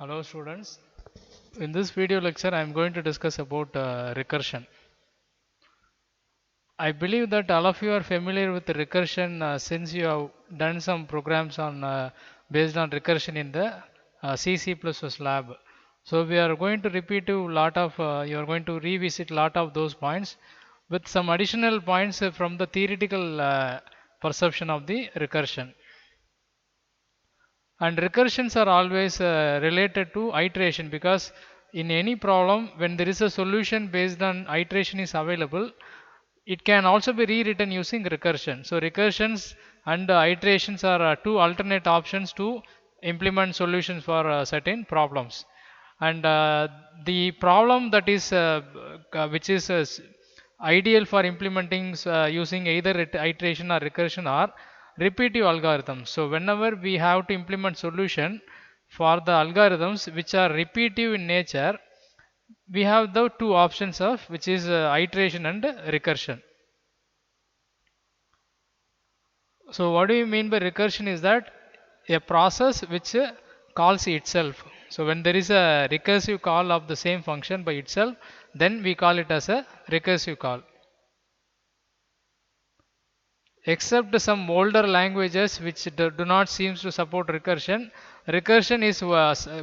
Hello students. In this video lecture I am going to discuss about recursion. I believe that all of you are familiar with recursion since you have done some programs on based on recursion in the C++ lab. So we are going to repeat a lot of you are going to revisit lot of those points with some additional points from the theoretical perception of the recursion. And recursions are always related to iteration, because in any problem when there is a solution based on iteration is available, it can also be rewritten using recursion. So recursions and iterations are two alternate options to implement solutions for certain problems. And the problem that is which is ideal for implementing using either iteration or recursion are repetitive algorithms. So whenever we have to implement solution for the algorithms which are repetitive in nature, we have the two options of which is iteration and recursion. So what do you mean by recursion is that a process which calls itself. So when there is a recursive call of the same function by itself, then we call it as a recursive call. Except some older languages which do not seem to support recursion, recursion is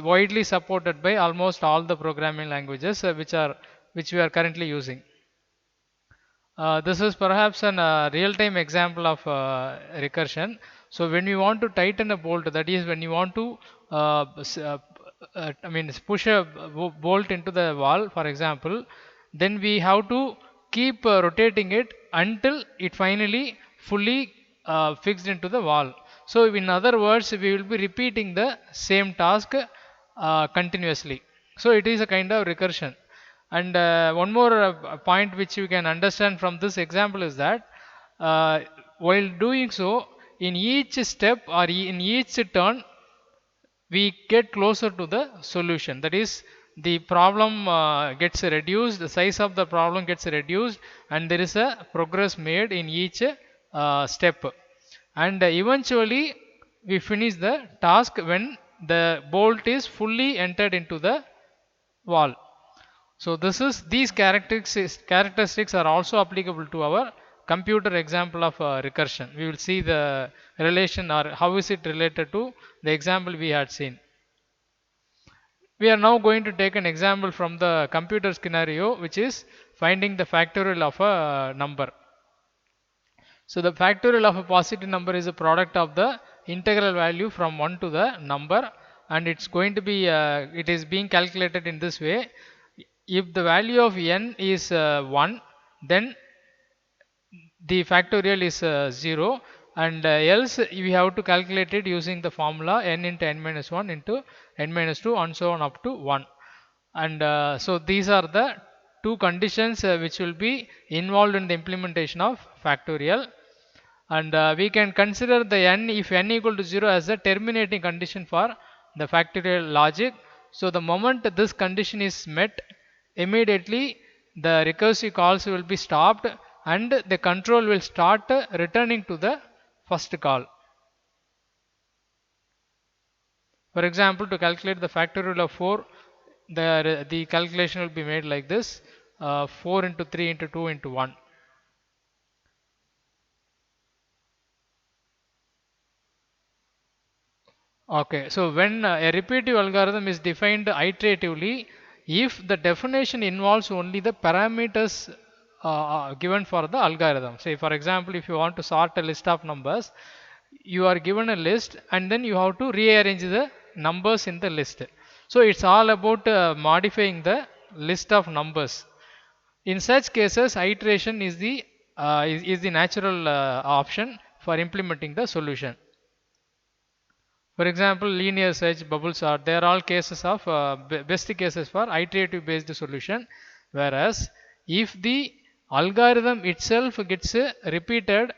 widely supported by almost all the programming languages which we are currently using. This is perhaps an real-time example of recursion. So when you want to tighten a bolt, that is when you want to push a bolt into the wall, for example, then we have to keep rotating it until it finally fully fixed into the wall. So in other words, we will be repeating the same task continuously. So it is a kind of recursion. And one more point which you can understand from this example is that while doing so, in each step or in each turn, we get closer to the solution. That is, the problem gets reduced, the size of the problem gets reduced, and there is a progress made in each step. And eventually, we finish the task when the bolt is fully entered into the wall. So these characteristics are also applicable to our computer example of recursion. We will see the relation or how is it related to the example we had seen. We are now going to take an example from the computer scenario, which is finding the factorial of a number. So the factorial of a positive number is a product of the integral value from 1 to the number, and it's going to be it is being calculated in this way. If the value of n is 1, then the factorial is 0, and else we have to calculate it using the formula n into n minus 1 into n minus 2 and so on up to 1. And so these are the two conditions which will be involved in the implementation of factorial. And we can consider the n, if n equal to 0, as a terminating condition for the factorial logic. So the moment this condition is met, immediately the recursive calls will be stopped and the control will start returning to the first call. For example, to calculate the factorial of 4, the calculation will be made like this: 4 into 3 into 2 into 1. Okay, so when a repetitive algorithm is defined iteratively, if the definition involves only the parameters given for the algorithm. Say for example, if you want to sort a list of numbers, you are given a list and then you have to rearrange the numbers in the list. So it's all about modifying the list of numbers. In such cases, iteration is the natural option for implementing the solution. For example, linear search, bubble sort, they are all cases of best cases for iterative based solution. Whereas if the algorithm itself gets repeated,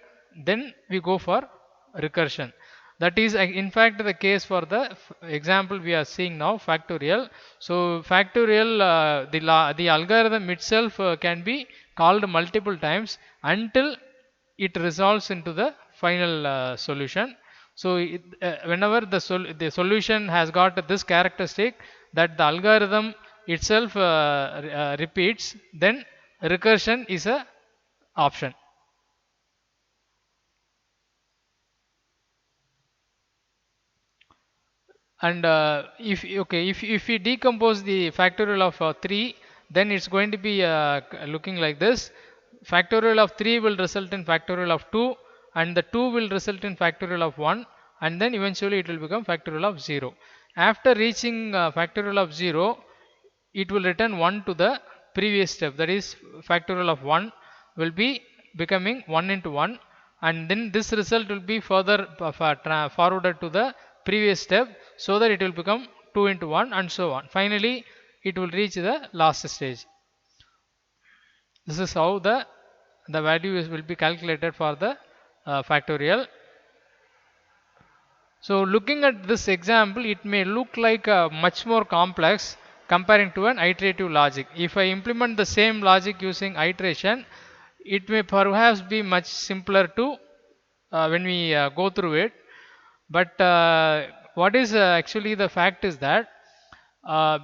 then we go for recursion. That is in fact the case for the example we are seeing now, factorial. So factorial, the algorithm itself can be called multiple times until it resolves into the final solution. So whenever the solution has got this characteristic that the algorithm itself repeats, then recursion is a option. And if we decompose the factorial of 3, then it's going to be looking like this. Factorial of 3 will result in factorial of 2, and the 2 will result in factorial of 1, and then eventually it will become factorial of 0. After reaching factorial of 0, it will return 1 to the previous step, that is factorial of 1 will be becoming 1 into 1, and then this result will be further forwarded to the previous step, so that it will become 2 into 1 and so on. Finally it will reach the last stage. This is how the value will be calculated for the factorial. So looking at this example, it may look like much more complex comparing to an iterative logic. If I implement the same logic using iteration, it may perhaps be much simpler to when we go through it. But what is actually the fact is that uh,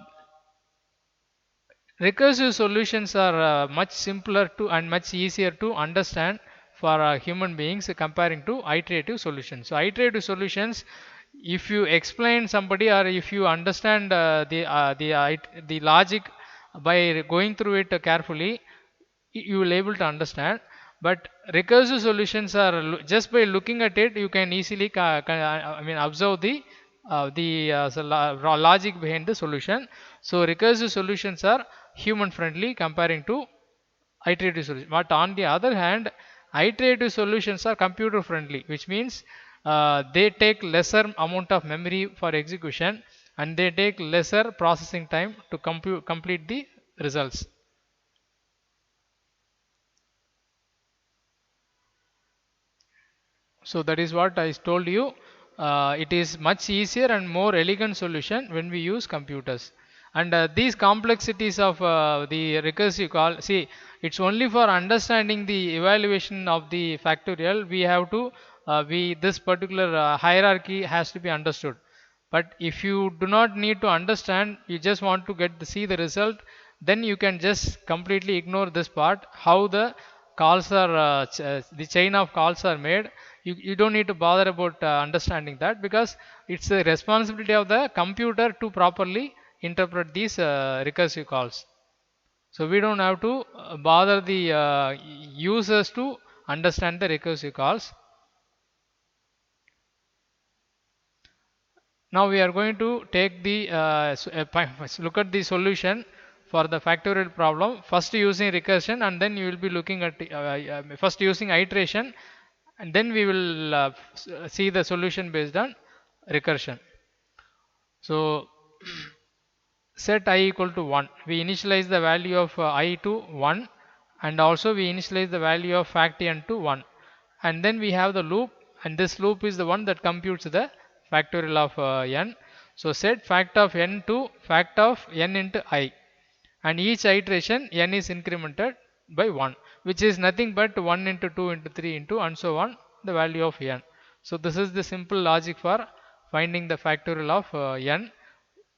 recursive solutions are much simpler to and much easier to understand for human beings comparing to iterative solutions. So iterative solutions, if you explain somebody or if you understand the logic by going through it carefully, you will able to understand. But recursive solutions are just by looking at it you can easily observe the logic behind the solution. So recursive solutions are human friendly comparing to iterative solution. But on the other hand, iterative solutions are computer friendly, which means they take lesser amount of memory for execution, and they take lesser processing time to complete the results. So that is what I told you. It is much easier and more elegant solution when we use computers. And these complexities of the recursive call, see, it's only for understanding the evaluation of the factorial. We have to, this particular hierarchy has to be understood. But if you do not need to understand, you just want to see the result, then you can just completely ignore this part, how the calls are the chain of calls are made. You don't need to bother about understanding that, because it's the responsibility of the computer to properly interpret these recursive calls. So we don't have to bother the users to understand the recursive calls. Now we are going to take the look at the solution for the factorial problem, first using recursion, and then you will be looking at first using iteration, and then we will see the solution based on recursion. So set I equal to 1, we initialize the value of I to 1, and also we initialize the value of fact n to 1, and then we have the loop, and this loop is the one that computes the factorial of n. So set fact of n to fact of n into I, and each iteration n is incremented by 1, which is nothing but 1 into 2 into 3 into and so on, the value of n. So this is the simple logic for finding the factorial of n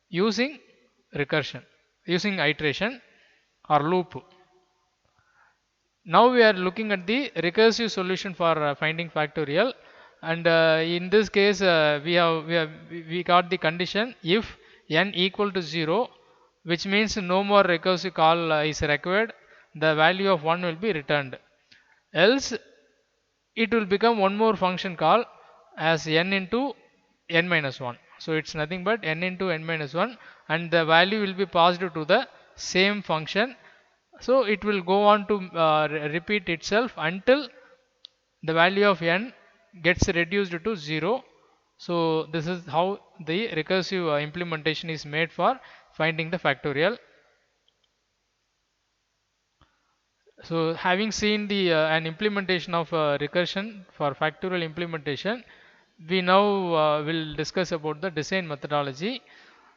using recursion, using iteration or loop. Now we are looking at the recursive solution for finding factorial, and in this case we got the condition if n equal to 0, which means no more recursive call is required, the value of 1 will be returned. Else it will become one more function call as n into n minus 1. So it's nothing but n into n minus 1, and the value will be passed to the same function. So it will go on to repeat itself until the value of n gets reduced to 0. So this is how the recursive implementation is made for finding the factorial. So having seen the an implementation of recursion for factorial implementation, we now will discuss about the design methodology.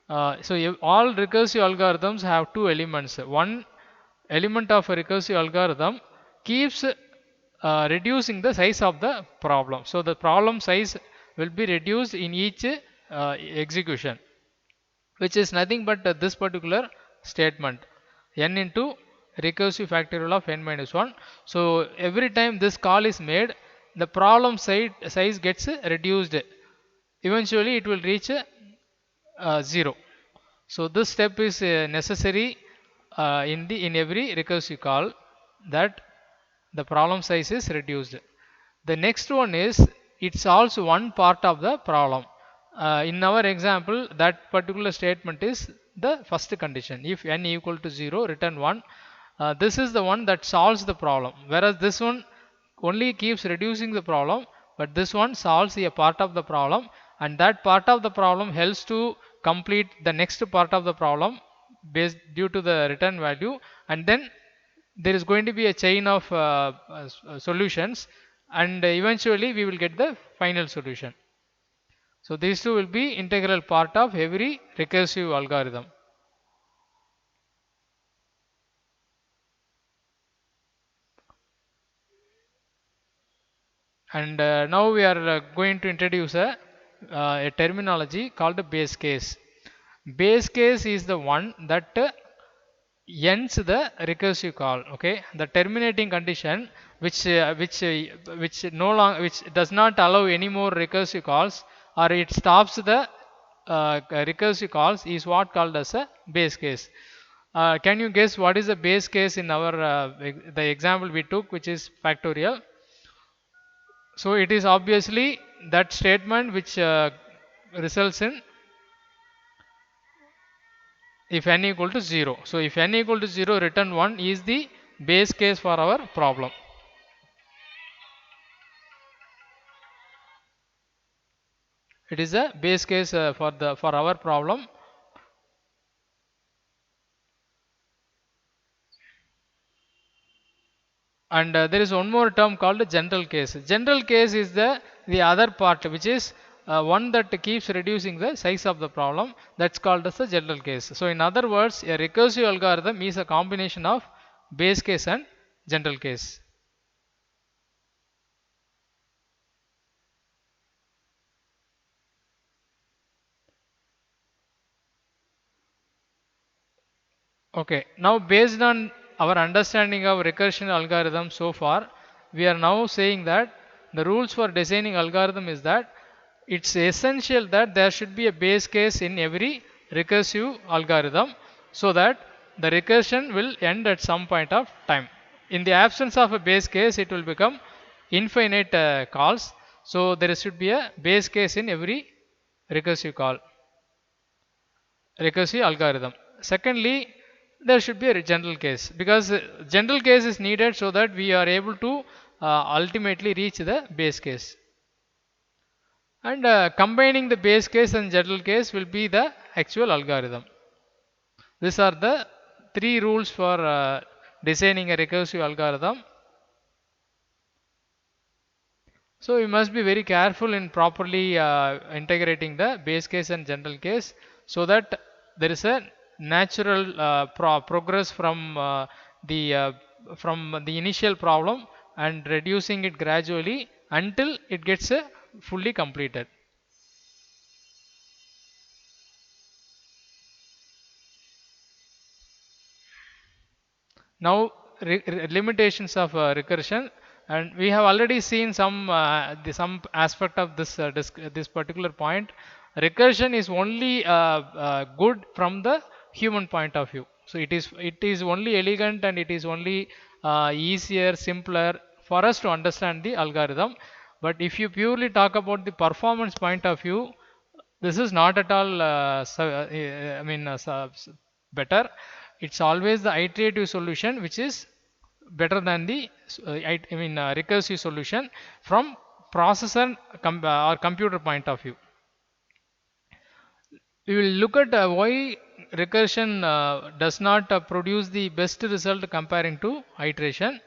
All recursive algorithms have two elements. One element of a recursive algorithm keeps reducing the size of the problem. So the problem size will be reduced in each execution, which is nothing but this particular statement, n into recursive factorial of n minus 1. So every time this call is made, the problem size gets reduced. Eventually it will reach 0. So this step is necessary in every recursive call, that the problem size is reduced. The next one is it solves one part of the problem. In our example, that particular statement is the first condition. If n equal to 0, return 1. This is the one that solves the problem, whereas this one only keeps reducing the problem, but this one solves a part of the problem, and that part of the problem helps to complete the next part of the problem based due to the return value, and then there is going to be a chain of solutions, and eventually we will get the final solution. So these two will be integral part of every recursive algorithm. And now we are going to introduce a terminology called base case. Base case is the one that ends the recursive call. Okay, the terminating condition which no long which does not allow any more recursive calls, or it stops the recursive calls, is what called as a base case. Can you guess what is the base case in our the example we took, which is factorial? So it is obviously that statement which results in if n equal to 0. So if n equal to 0, return 1 is the base case for our problem. It is a base case for our problem. And there is one more term called general case. General case is the other part, which is one that keeps reducing the size of the problem. That's called as the general case. So in other words, a recursive algorithm is a combination of base case and general case. Okay, now based on our understanding of recursion algorithm so far, we are now saying that the rules for designing algorithm is that it's essential that there should be a base case in every recursive algorithm, so that the recursion will end at some point of time. In the absence of a base case, it will become infinite calls. So there should be a base case in every recursive call, recursive algorithm. Secondly, there should be a general case, because general case is needed so that we are able to ultimately reach the base case. And combining the base case and general case will be the actual algorithm. These are the three rules for designing a recursive algorithm. So we must be very careful in properly integrating the base case and general case, so that there is a natural progress from the initial problem, and reducing it gradually until it gets fully completed. Now limitations of recursion, and we have already seen some aspect of this particular point. Recursion is only good from the human point of view. So it is only elegant, and it is only easier, simpler for us to understand the algorithm. But if you purely talk about the performance point of view, this is not at all better. It's always the iterative solution which is better than the recursive solution from processor or computer point of view. We will look at why recursion does not produce the best result comparing to iteration.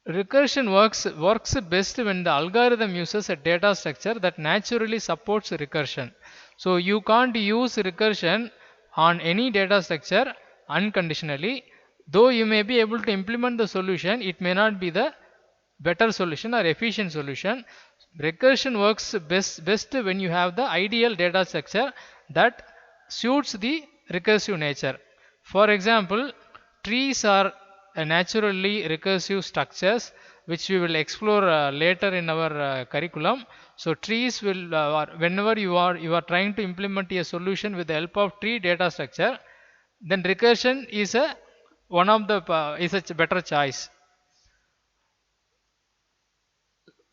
Recursion works best when the algorithm uses a data structure that naturally supports recursion. So you can't use recursion on any data structure unconditionally. Though you may be able to implement the solution, it may not be the better solution or efficient solution. Recursion works best when you have the ideal data structure that suits the recursive nature. For example, trees are naturally recursive structures which we will explore later in our curriculum. So trees will whenever you are trying to implement a solution with the help of tree data structure, then recursion is a one of the is a better choice.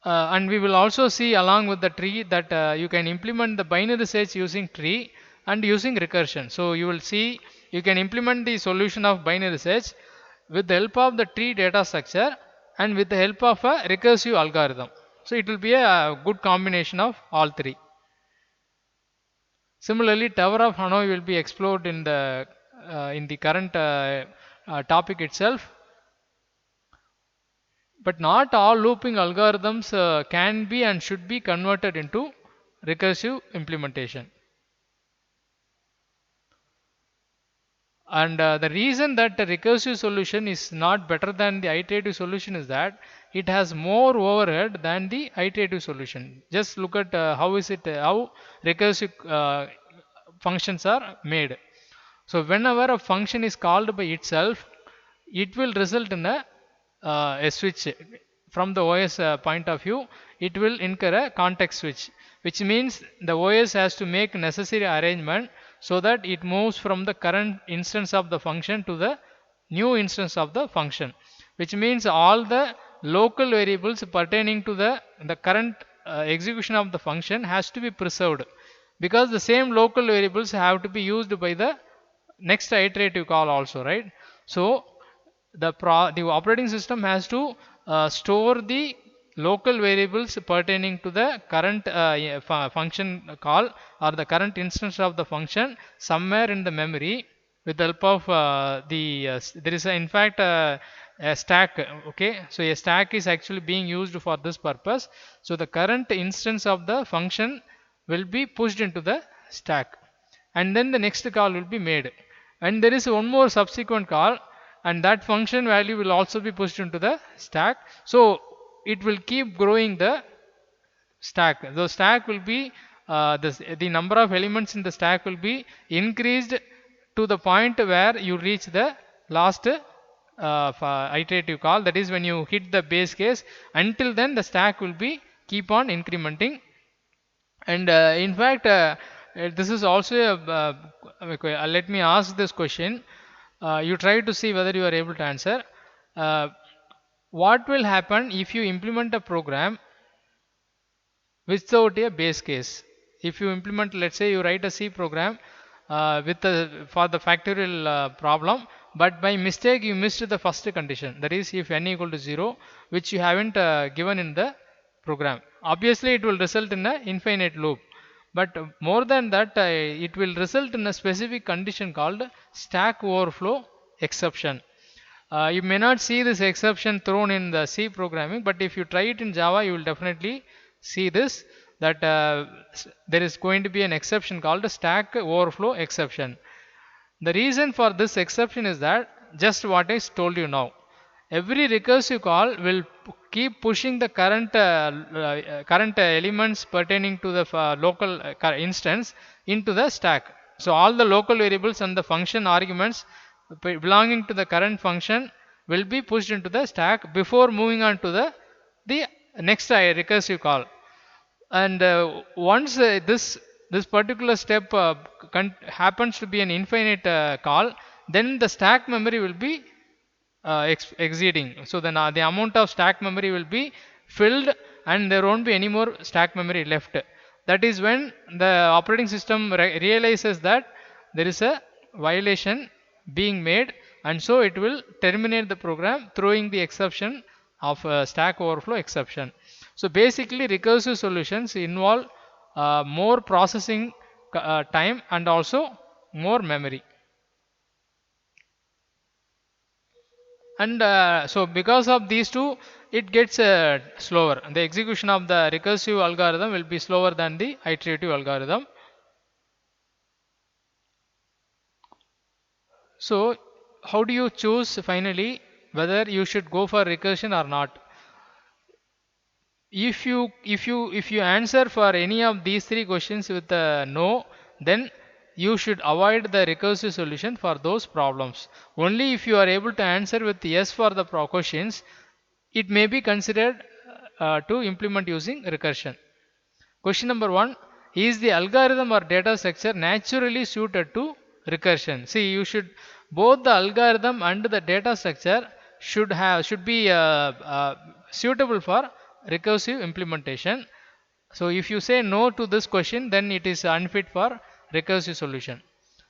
And we will also see along with the tree that you can implement the binary search using tree and using recursion. So you will see you can implement the solution of binary search with the help of the tree data structure and with the help of a recursive algorithm. So it will be a good combination of all three. Similarly, Tower of Hanoi will be explored in the current topic itself. But not all looping algorithms can be and should be converted into recursive implementation. And the reason that the recursive solution is not better than the iterative solution is that it has more overhead than the iterative solution. Just look at how recursive functions are made. So whenever a function is called by itself, it will result in a switch. From the OS point of view, it will incur a context switch, which means the OS has to make necessary arrangement so that it moves from the current instance of the function to the new instance of the function, which means all the local variables pertaining to the current execution of the function has to be preserved, because the same local variables have to be used by the next iterative call also, right? So the operating system has to store the local variables pertaining to the current function call or the current instance of the function somewhere in the memory with the help of there is in fact a stack. Okay, so a stack is actually being used for this purpose. So the current instance of the function will be pushed into the stack, and then the next call will be made, and there is one more subsequent call, and that function value will also be pushed into the stack. So it will keep growing the stack. The stack will be the number of elements in the stack will be increased to the point where you reach the last iterative call, that is when you hit the base case. Until then the stack will be keep on incrementing. And in fact this is also let me ask this question. You try to see whether you are able to answer. uh, what will happen if you implement a program without a base case? If you implement, let's say you write a C program for the factorial problem, but by mistake you missed the first condition, that is if n equal to 0, which you haven't given in the program. Obviously it will result in an infinite loop, but more than that it will result in a specific condition called stack overflow exception. You may not see this exception thrown in the C programming, but if you try it in Java, you will definitely see this, that there is going to be an exception called stack overflow exception. The reason for this exception is that just what I told you now. Every recursive call will keep pushing the current elements pertaining to the local instance into the stack. So all the local variables and the function arguments belonging to the current function will be pushed into the stack before moving on to the next recursive call. And once this particular step happens to be an infinite call, then the stack memory will be exceeding. So then the amount of stack memory will be filled, and there won't be any more stack memory left. That is when the operating system realizes that there is a violation being made, and so it will terminate the program, throwing the exception of stack overflow exception. So basically recursive solutions involve more processing time and also more memory. And so because of these two, it gets slower. The execution of the recursive algorithm will be slower than the iterative algorithm. So how do you choose finally whether you should go for recursion or not? if you answer for any of these three questions with a no, then you should avoid the recursive solution for those problems. Only if you are able to answer with yes for the questions, it may be considered to implement using recursion. Question number 1: is the algorithm or data structure naturally suited to recursion? See, you should, both the algorithm and the data structure should be suitable for recursive implementation. So if you say no to this question, then it is unfit for recursive solution.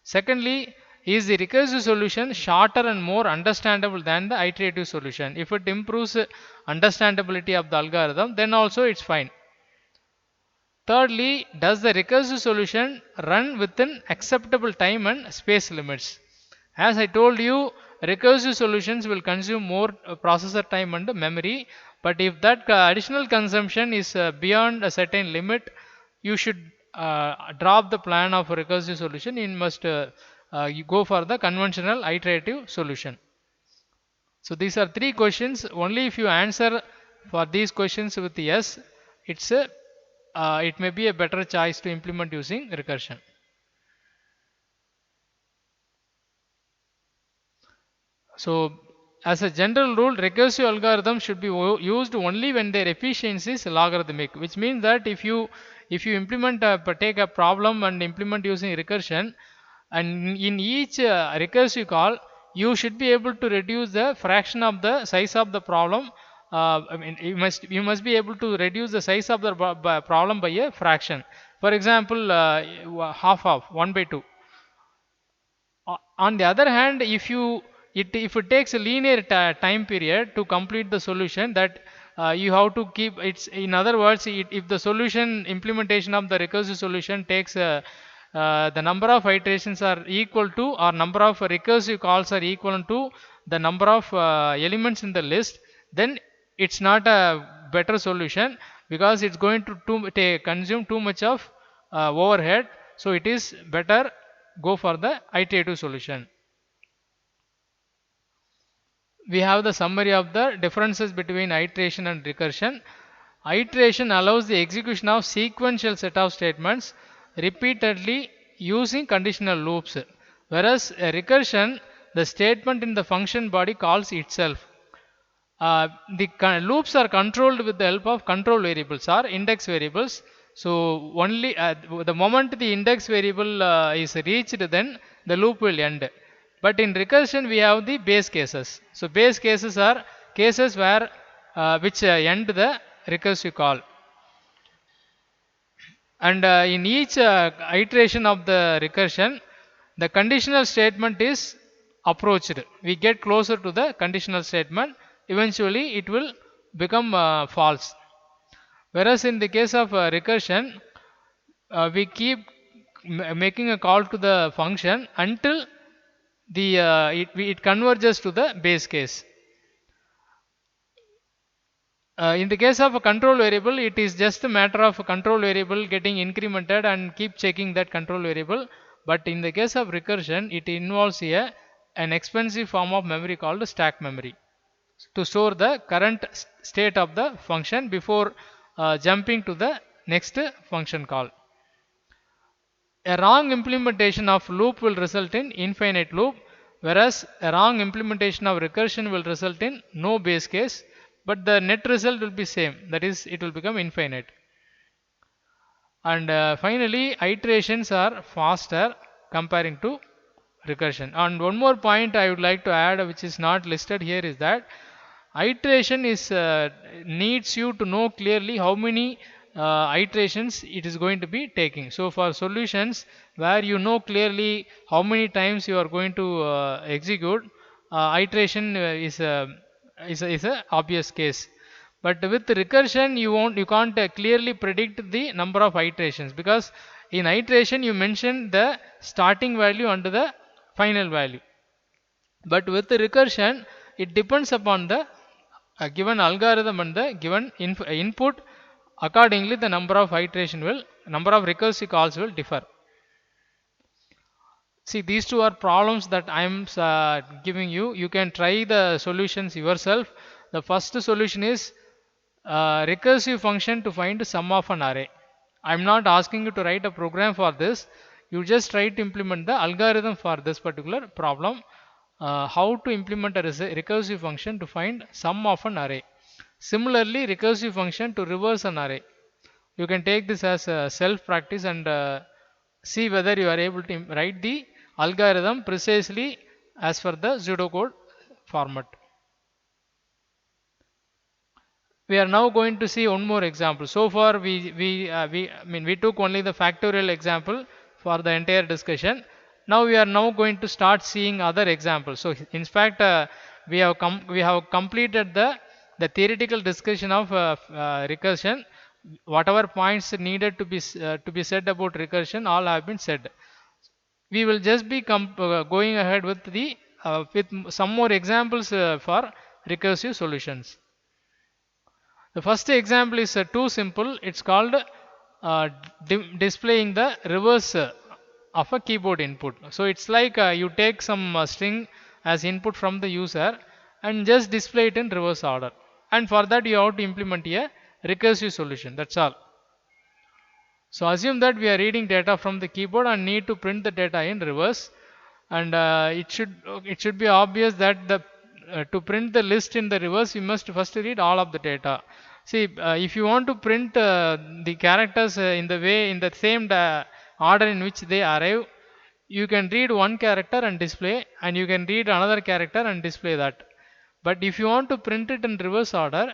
Secondly, is the recursive solution shorter and more understandable than the iterative solution? If it improves understandability of the algorithm, then also it's fine. Thirdly, does the recursive solution run within acceptable time and space limits? As I told you, recursive solutions will consume more processor time and memory, but if that additional consumption is beyond a certain limit, you should drop the plan of a recursive solution. You must you go for the conventional iterative solution. So these are three questions. Only if you answer for these questions with yes, it may be a better choice to implement using recursion. So as a general rule, recursive algorithms should be used only when their efficiency is logarithmic, which means that if you implement take a problem and implement using recursion, and in each recursive call, you should be able to reduce the fraction of the size of the problem. I mean, you must be able to reduce the size of the problem by a fraction. For example, half of 1 by 2. On the other hand, if it takes a linear time period to complete the solution, that you have to keep it's, in other words, if the solution implementation of the recursive solution takes the number of iterations are equal to, or number of recursive calls are equal to the number of elements in the list, then it's not a better solution, because it's going to consume too much of overhead. So it is better go for the iterative solution. We have the summary of the differences between iteration and recursion. Iteration allows the execution of sequential set of statements repeatedly using conditional loops, whereas a recursion, the statement in the function body calls itself. The loops are controlled with the help of control variables or index variables. So only the moment the index variable is reached, then the loop will end. But in recursion, we have the base cases. So base cases are cases where which end the recursive call. And in each iteration of the recursion, the conditional statement is approached. We get closer to the conditional statement. Eventually, it will become false. Whereas in the case of recursion, we keep making a call to the function until it converges to the base case. In the case of a control variable, it is just a matter of a control variable getting incremented and keep checking that control variable. But in the case of recursion, it involves an expensive form of memory called stack memory to store the current state of the function before jumping to the next function call. A wrong implementation of loop will result in infinite loop, whereas a wrong implementation of recursion will result in no base case, but the net result will be same, that is, it will become infinite. And finally, iterations are faster comparing to recursion. And one more point I would like to add, which is not listed here, is that iteration is needs you to know clearly how many iterations it is going to be taking. So for solutions where you know clearly how many times you are going to execute, iteration is a obvious case. But with recursion, you can't clearly predict the number of iterations, because in iteration you mention the starting value and the final value. But with the recursion, it depends upon the given algorithm and the given input. Accordingly, the number of recursive calls will differ. See, these two are problems that I am giving you. You can try the solutions yourself. The first solution is recursive function to find sum of an array. I'm not asking you to write a program for this. You just try to implement the algorithm for this particular problem. How to implement a recursive function to find sum of an array. Similarly, recursive function to reverse an array. You can take this as a self practice and see whether you are able to write the algorithm precisely as per the pseudocode format. We are now going to see one more example. So far we took only the factorial example for the entire discussion. Now we are now going to start seeing other examples. So in fact we have completed the theoretical discussion of recursion. Whatever points needed to be said about recursion all have been said. We will just be going ahead with the with some more examples for recursive solutions. The first example is too simple. It's called displaying the reverse of a keyboard input. So it's like you take some string as input from the user and just display it in reverse order. And for that you have to implement a recursive solution. That's all. So assume that we are reading data from the keyboard and need to print the data in reverse, and it should be obvious that the to print the list in the reverse we must first read all of the data. See, if you want to print the characters in the same order in which they arrive, you can read one character and display, and you can read another character and display that. But if you want to print it in reverse order,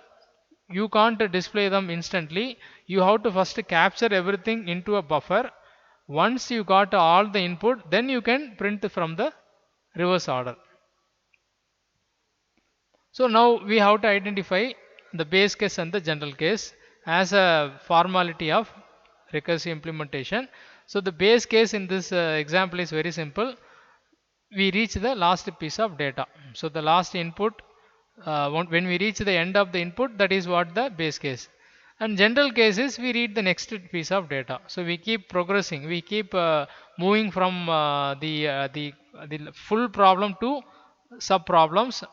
you can't display them instantly. You have to first capture everything into a buffer. Once you got all the input, then you can print from the reverse order. So now we have to identify the base case and the general case as a formality of recursive implementation. So the base case in this example is very simple. We reach the last piece of data. So the last input, when we reach the end of the input, that is what the base case. And general case is we read the next piece of data. So we keep progressing. We keep moving from the full problem to sub problems,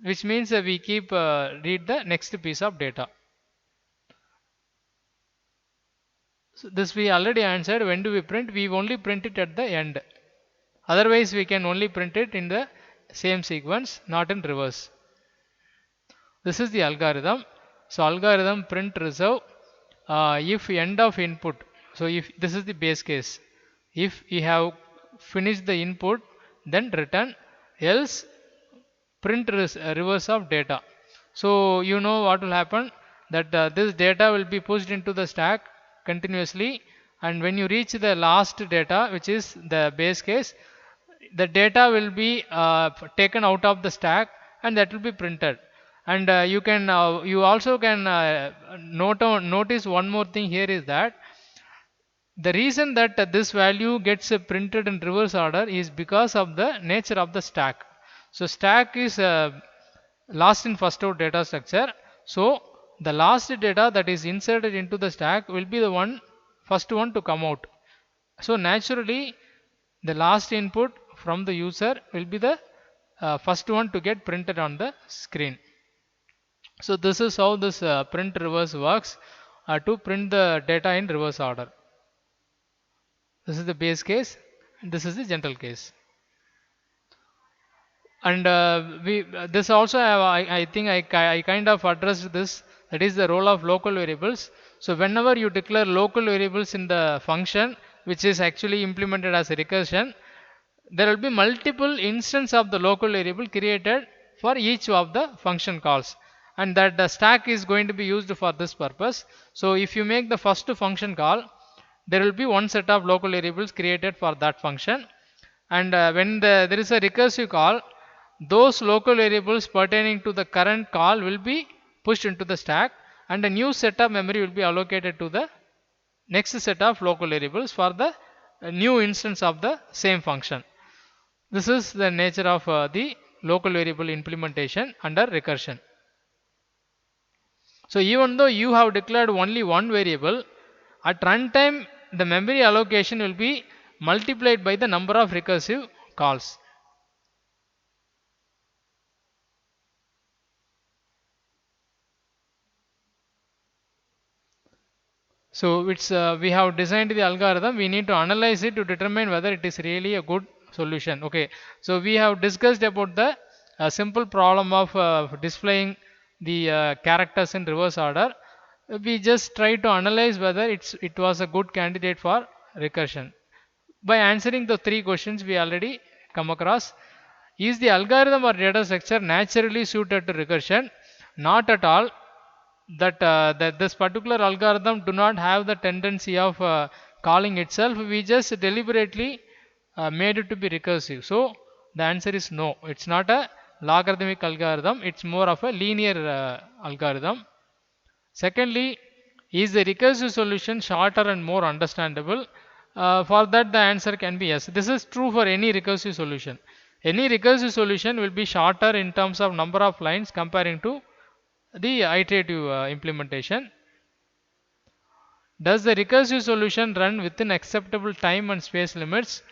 which means we keep read the next piece of data. So this we already answered. When do we print? We only print it at the end. Otherwise we can only print it in the same sequence, not in reverse. This is the algorithm. So algorithm print reserve if end of input. So if this is the base case, if you have finished the input, then return, else print reverse of data. So you know what will happen, that this data will be pushed into the stack continuously, and when you reach the last data, which is the base case, the data will be taken out of the stack and that will be printed. And you also can notice one more thing here is that the reason that this value gets printed in reverse order is because of the nature of the stack. So stack is last in first out data structure. So the last data that is inserted into the stack will be the first one to come out. So naturally the last input from the user will be the first one to get printed on the screen. So this is how this print reverse works to print the data in reverse order. This is the base case and this is the general case. And this also I think I kind of addressed this, that is the role of local variables. So whenever you declare local variables in the function which is actually implemented as a recursion, there will be multiple instances of the local variable created for each of the function calls, and that the stack is going to be used for this purpose. So if you make the first function call, there will be one set of local variables created for that function, and when there is a recursive call, those local variables pertaining to the current call will be pushed into the stack, and a new set of memory will be allocated to the next set of local variables for the new instance of the same function. This is the nature of the local variable implementation under recursion. So even though you have declared only one variable, at runtime the memory allocation will be multiplied by the number of recursive calls. So it's we have designed the algorithm, we need to analyze it to determine whether it is really a good solution. Okay, so we have discussed about the simple problem of displaying the characters in reverse order. We just try to analyze whether it was a good candidate for recursion. By answering the three questions we already come across: is the algorithm or data structure naturally suited to recursion? Not at all. That this particular algorithm do not have the tendency of calling itself. We just deliberately made it to be recursive. So the answer is no. It's not a logarithmic algorithm. It's more of a linear algorithm. Secondly, is the recursive solution shorter and more understandable? For that the answer can be yes. This is true for any recursive solution. Any recursive solution will be shorter in terms of number of lines comparing to the iterative implementation. Does the recursive solution run within acceptable time and space limits?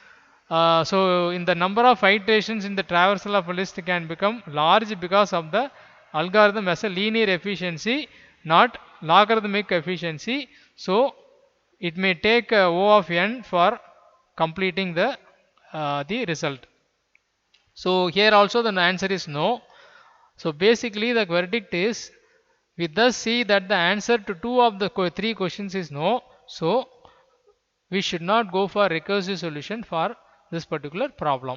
So in the number of iterations in the traversal of a list can become large because of the algorithm as a linear efficiency, not logarithmic efficiency. So it may take O of n for completing the result. So here also the answer is no. So basically the verdict is, we thus see that the answer to two of the three questions is no. So we should not go for recursive solution for this particular problem.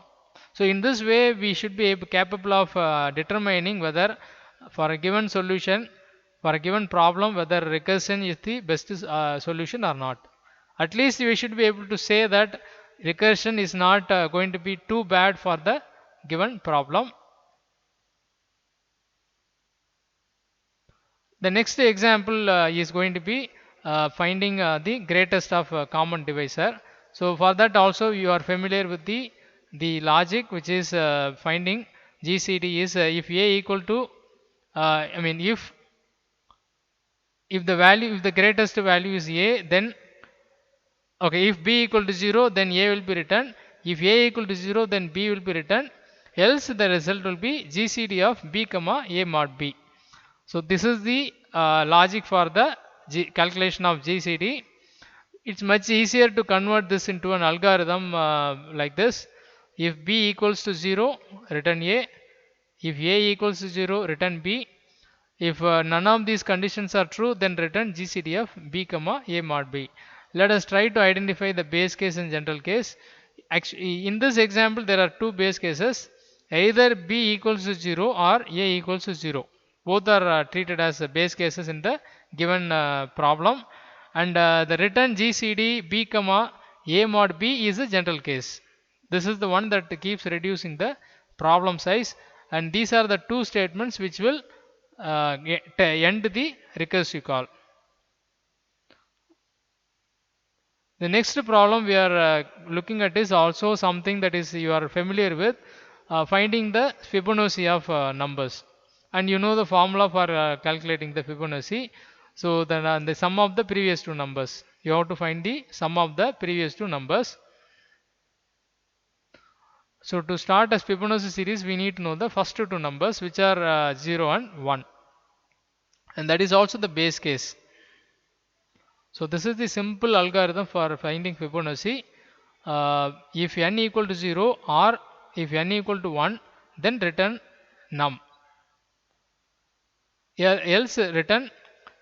So in this way we should be capable of determining whether for a given solution, for a given problem, whether recursion is the best solution or not. At least we should be able to say that recursion is not going to be too bad for the given problem. The next example is going to be finding the greatest of common divisor. So for that also you are familiar with the logic, which is finding GCD is if A equal to I mean if the value, if the greatest value is A, then okay, if B equal to 0 then A will be written, if A equal to 0 then B will be written, else the result will be GCD of B comma A mod B. So this is the logic for the calculation of GCD. It's much easier to convert this into an algorithm like this. If B equals to 0, return A. If A equals to 0, return B. If none of these conditions are true, then return GCD of B comma A mod B. Let us try to identify the base case and general case. Actually, in this example, there are two base cases. Either B equals to 0 or A equals to 0. Both are treated as base cases in the given problem. And the return GCD B comma A mod B is a general case. This is the one that keeps reducing the problem size. And these are the two statements which will end the recursive call. The next problem we are looking at is also something that is you are familiar with, finding the Fibonacci of numbers. And you know the formula for calculating the Fibonacci. So then the sum of the previous two numbers. You have to find the sum of the previous two numbers. So to start a Fibonacci series, we need to know the first two numbers, which are 0 and 1. And that is also the base case. So this is the simple algorithm for finding Fibonacci. If n equal to 0 or if n equal to 1, then return num. Else return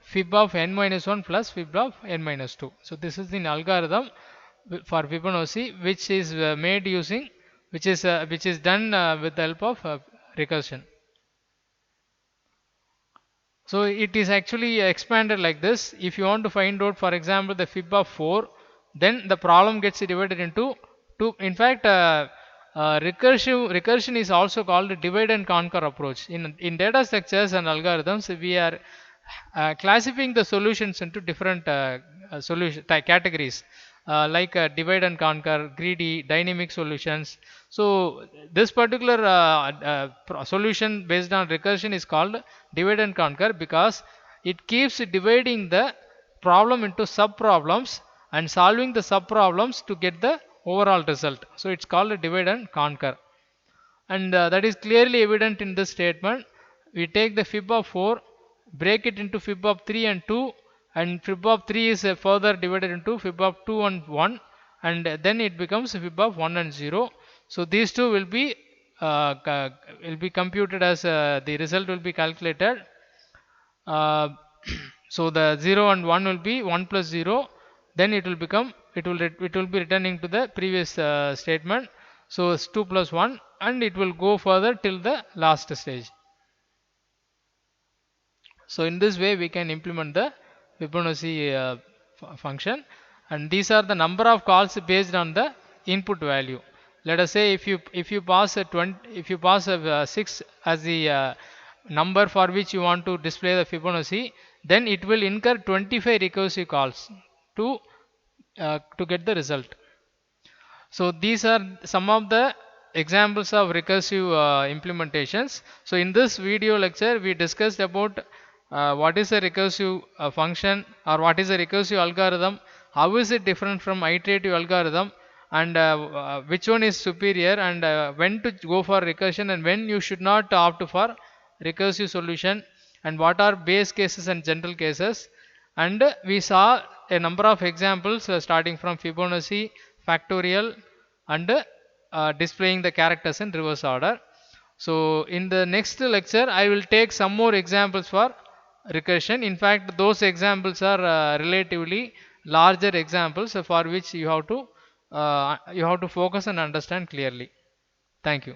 fib of n minus 1 plus fib of n minus 2. So this is the algorithm for Fibonacci, which is made using, which is done with the help of recursion. So it is actually expanded like this. If you want to find out, for example, the fib of 4, then the problem gets divided into two. In fact, recursion is also called divide and conquer approach. In data structures and algorithms, we are classifying the solutions into different solution categories, like divide and conquer, greedy, dynamic solutions. So this particular solution based on recursion is called divide and conquer because it keeps dividing the problem into sub problems and solving the sub problems to get the overall result. So it's called a divide and conquer. And that is clearly evident in this statement. We take the fib of 4, break it into fib of 3 and 2, and fib of 3 is further divided into fib of 2 and 1, and then it becomes fib of 1 and 0. So these two will be computed as the result will be calculated. uh, so the 0 and 1 will be 1 plus 0, then it will be returning to the previous statement. So it's 2 plus 1, and it will go further till the last stage. So in this way we can implement the Fibonacci function, and these are the number of calls based on the input value. Let us say if you pass a 20, if you pass a 6 as the number for which you want to display the Fibonacci, then it will incur 25 recursive calls to get the result. So these are some of the examples of recursive implementations. So in this video lecture we discussed about what is a recursive function, or what is a recursive algorithm, how is it different from iterative algorithm, and which one is superior, and when to go for recursion and when you should not opt for recursive solution, and what are base cases and general cases. And we saw a number of examples starting from Fibonacci, factorial, and displaying the characters in reverse order. So in the next lecture I will take some more examples for recursion. In fact, those examples are relatively larger examples for which you have to focus and understand clearly. Thank you.